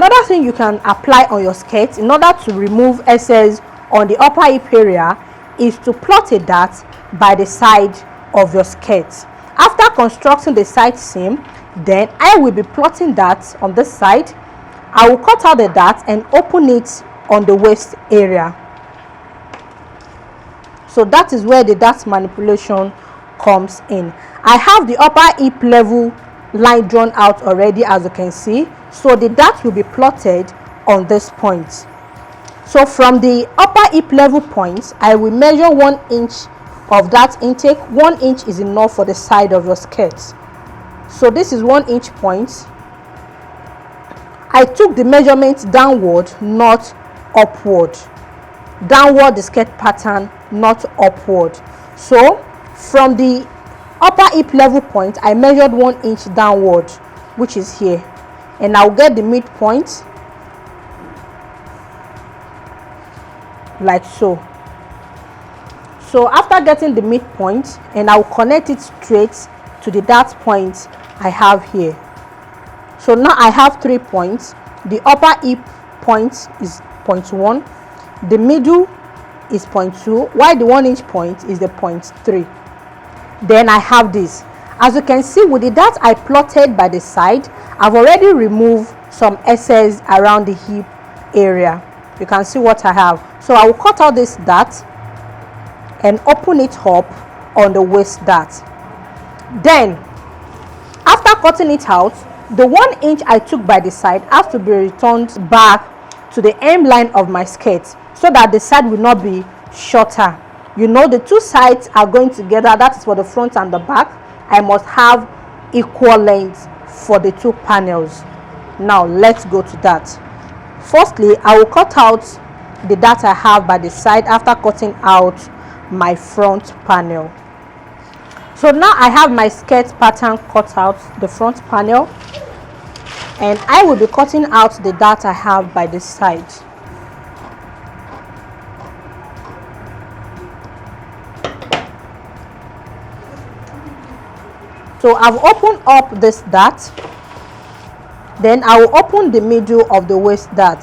Another thing you can apply on your skirt in order to remove excess on the upper hip area is to plot a dart by the side of your skirt. After constructing the side seam, then I will be plotting that on this side. I will cut out the dart and open it on the waist area. So that is where the dart manipulation comes in. I have the upper hip level line drawn out already, as you can see. So the dart will be plotted on this point. So from the upper hip level point, I will measure 1 inch of that intake. 1 inch is enough for the side of your skirt. So this is 1 inch point. I took the measurement downward, not upward. Downward the skirt pattern, not upward. So from the upper hip level point, I measured 1 inch downward, which is here, and I'll get the midpoint like so. So after getting the midpoint, and I'll connect it straight to the dart point I have here. So now I have 3 points. The upper hip point is 0.1, the middle is 0.2, while the 1 inch point is the 0.3. Then I have this. As you can see, with the dart I plotted by the side, I've already removed some excess around the hip area. You can see what I have. So I will cut out this dart and open it up on the waist dart. Then after cutting it out, the 1 inch I took by the side has to be returned back to the hem line of my skirt, so that the side will not be shorter. You know, the two sides are going together. That is for the front and the back. I must have equal length for the two panels. Now let's go to that. Firstly, I will cut out the dart I have by the side after cutting out my front panel. So now I have my skirt pattern cut out, the front panel, and I will be cutting out the dart I have by the side. So I've opened up this dart, then I will open the middle of the waist dart.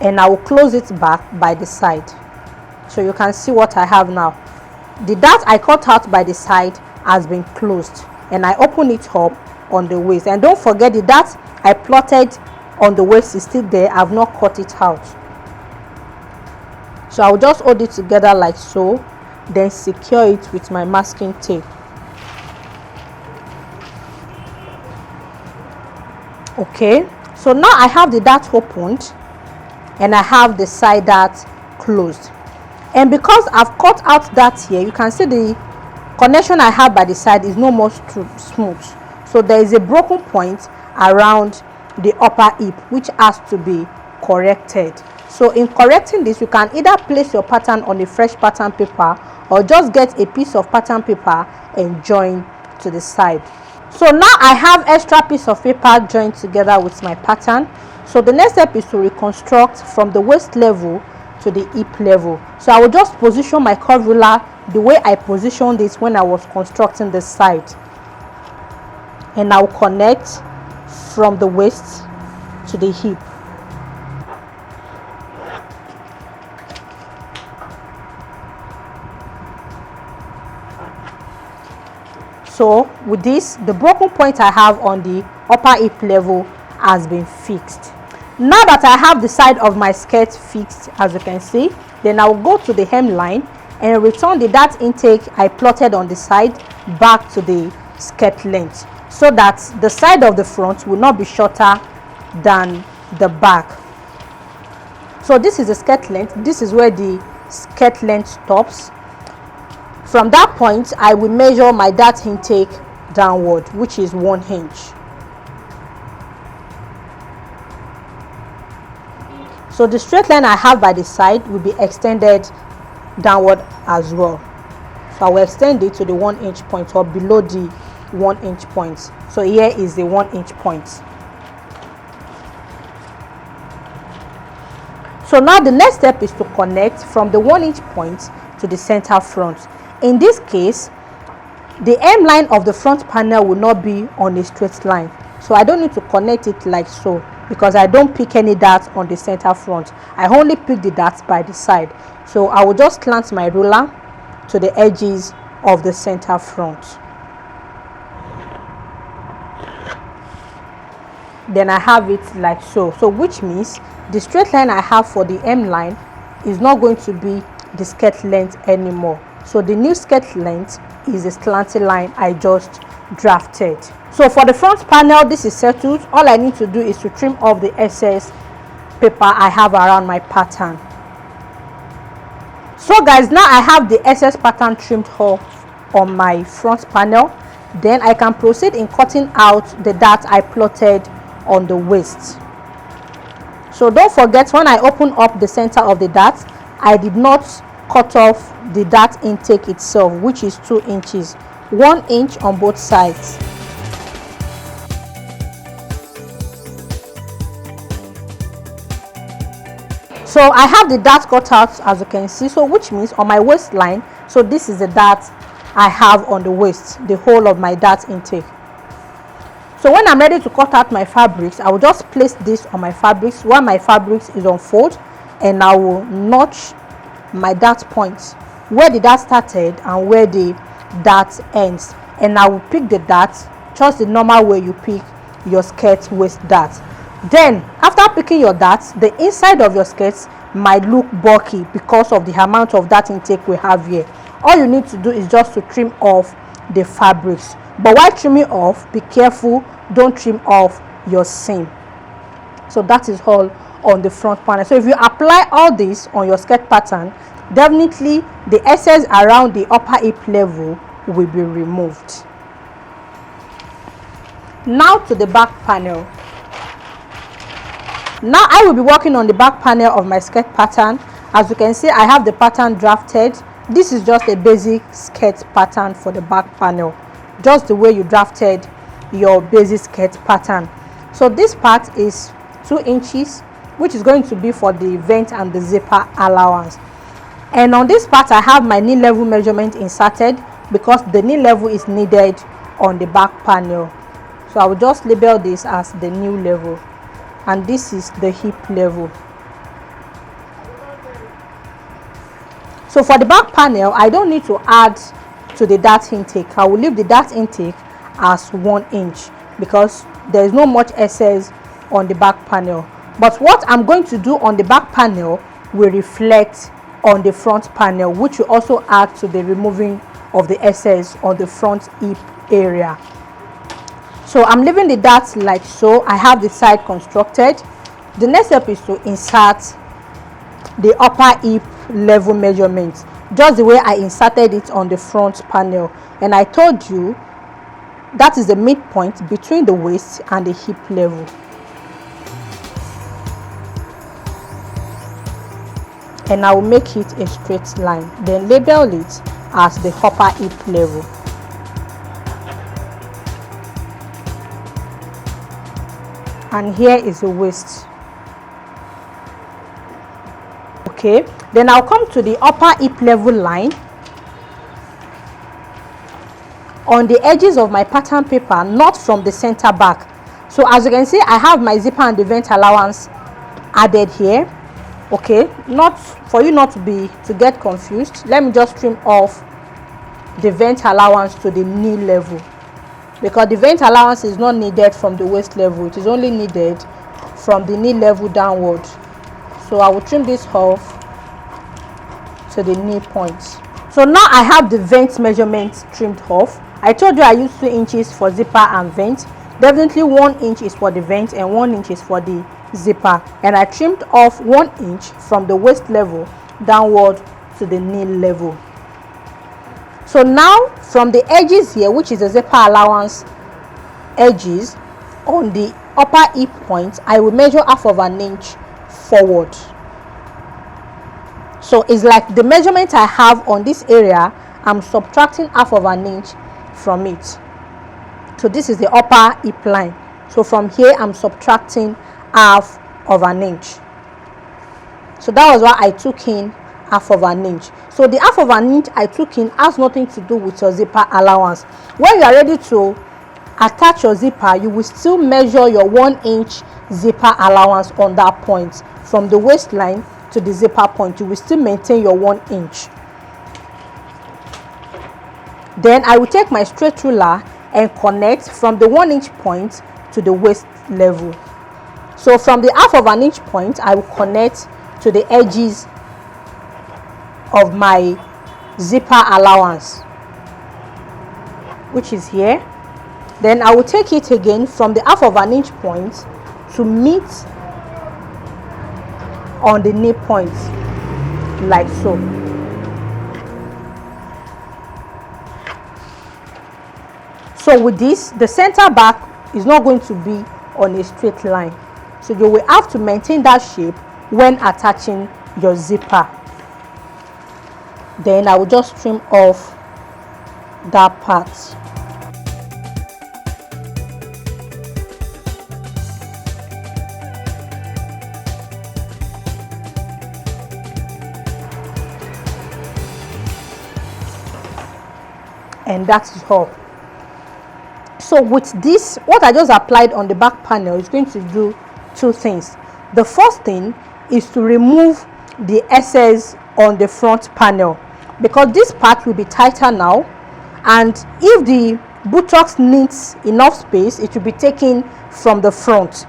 And I will close it back by the side. So you can see what I have now. The dart I cut out by the side has been closed, and I open it up on the waist. And don't forget, the dart I plotted on the waist is still there. I've not cut it out. So I'll just hold it together like so, then secure it with my masking tape. Okay, so now I have the dart opened and I have the side dart closed. And because I've cut out that here, you can see the connection I have by the side is no more smooth. So there is a broken point around the upper hip, which has to be corrected. So in correcting this, you can either place your pattern on a fresh pattern paper or just get a piece of pattern paper and join to the side. So now I have extra piece of paper joined together with my pattern. So the next step is to reconstruct from the waist level to the hip level. So I will just position my curve ruler the way I positioned it when I was constructing the side, and I'll connect from the waist to the hip. So with this, the broken point I have on the upper hip level has been fixed. Now that I have the side of my skirt fixed, as you can see, then I'll go to the hemline and return the dart intake I plotted on the side back to the skirt length, so that the side of the front will not be shorter than the back. So this is the skirt length. This is where the skirt length stops. From that point, I will measure my dart intake downward, which is 1 inch. So the straight line I have by the side will be extended downward as well. So I will extend it to the 1 inch point, or below the 1 inch point. So here is the 1 inch point. So So now the next step is to connect from the 1 inch point to the center front. In this case, the hem line of the front panel will not be on a straight line, so I don't need to connect it like so, because I don't pick any darts on the center front. I only pick the darts by the side. So I will just slant my ruler to the edges of the center front. Then I have it like so, which means the straight line I have for the hem line is not going to be the skirt length anymore. So the new skirt length is a slanted line I just drafted. So for the front panel, this is settled. All I need to do is to trim off the excess paper I have around my pattern. So guys, now I have the excess pattern trimmed off on my front panel. Then I can proceed in cutting out the dart I plotted on the waist. So don't forget, when I open up the center of the dart, I did not cut off the dart intake itself, which is 2 inches, 1 inch on both sides. So I have the dart cut out, as you can see, so which means on my waistline, so this is the dart I have on the waist, the whole of my dart intake. So when I'm ready to cut out my fabrics, I will just place this on my fabrics while my fabrics is on fold, and I will notch my dart points where the dart started and where the dart ends, and I will pick the dart just the normal way you pick your skirt waist dart. Then after picking your darts, the inside of your skirts might look bulky because of the amount of dart intake we have here. All you need to do is just to trim off the fabrics, but while trimming off, be careful, don't trim off your seam. So that is all on the front panel. So if you apply all this on your skirt pattern, definitely the excess around the upper hip level will be removed. Now to the back panel. Now I will be working on the back panel of my skirt pattern. As you can see, I have the pattern drafted. This is just a basic skirt pattern for the back panel, just the way you drafted your basic skirt pattern. So this part is 2 inches, which is going to be for the vent and the zipper allowance. And on this part, I have my knee level measurement inserted because the knee level is needed on the back panel. So I will just label this as the knee level, and this is the hip level. So for the back panel, I don't need to add to the dart intake. I will leave the dart intake as 1 inch because there is not much excess on the back panel. But what I'm going to do on the back panel will reflect on the front panel, which will also add to the removing of the excess on the front hip area. So I'm leaving the darts like so. I have the side constructed. The next step is to insert the upper hip level measurement, just the way I inserted it on the front panel. And I told you that is the midpoint between the waist and the hip level. And I will make it a straight line, then label it as the upper hip level. And here is the waist. Okay, then I'll come to the upper hip level line on the edges of my pattern paper, not from the center back. So as you can see, I have my zipper and the vent allowance added here. Okay, not for you not to get confused, let me just trim off the vent allowance to the knee level, because the vent allowance is not needed from the waist level, it is only needed from the knee level downward. So I will trim this off to the knee point. So now I have the vent measurements trimmed off. I told you I used 2 inches for zipper and vent. Definitely 1 inch is for the vent and 1 inch is for the zipper, and I trimmed off 1 inch from the waist level downward to the knee level. So now from the edges here, which is the zipper allowance edges on the upper hip point, I will measure half of an inch forward. So it's like the measurement I have on this area, I'm subtracting half of an inch from it. So this is the upper hip line. So from here I'm subtracting half of an inch. So that was why I took in half of an inch. So the half of an inch I took in has nothing to do with your zipper allowance. When you are ready to attach your zipper, you will still measure your 1 inch zipper allowance on that point. From the waistline to the zipper point, you will still maintain your 1 inch. Then I will take my straight ruler and connect from the 1 inch point to the waist level. So from the half of an inch point, I will connect to the edges of my zipper allowance, which is here. Then I will take it again from the half of an inch point to meet on the knee point, like so. So with this, the center back is not going to be on a straight line, so you will have to maintain that shape when attaching your zipper. Then I will just trim off that part. And that is all. So with this, what I just applied on the back panel is going to do two things. The first thing is to remove the excess on the front panel, because this part will be tighter now, and if the buttocks needs enough space, it will be taken from the front.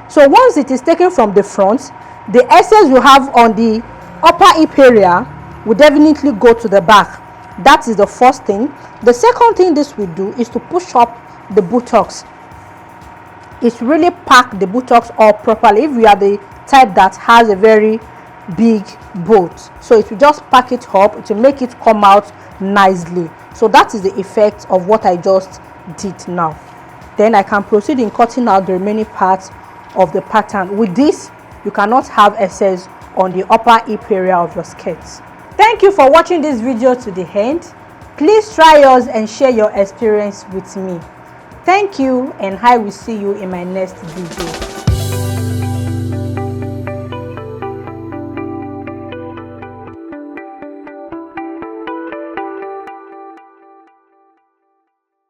So once it is taken from the front, the excess you have on the upper hip area will definitely go to the back. That is the first thing. The second thing this will do is to push up the buttocks. It really pack the buttocks up properly if you are the type that has a very big boat. So it will just pack it up, it will make it come out nicely. So that is the effect of what I just did now. Then I can proceed in cutting out the remaining parts of the pattern. With this, you cannot have excess on the upper hip area of your skirts. Thank you for watching this video to the end. Please try yours and share your experience with me. Thank you, and I will see you in my next video.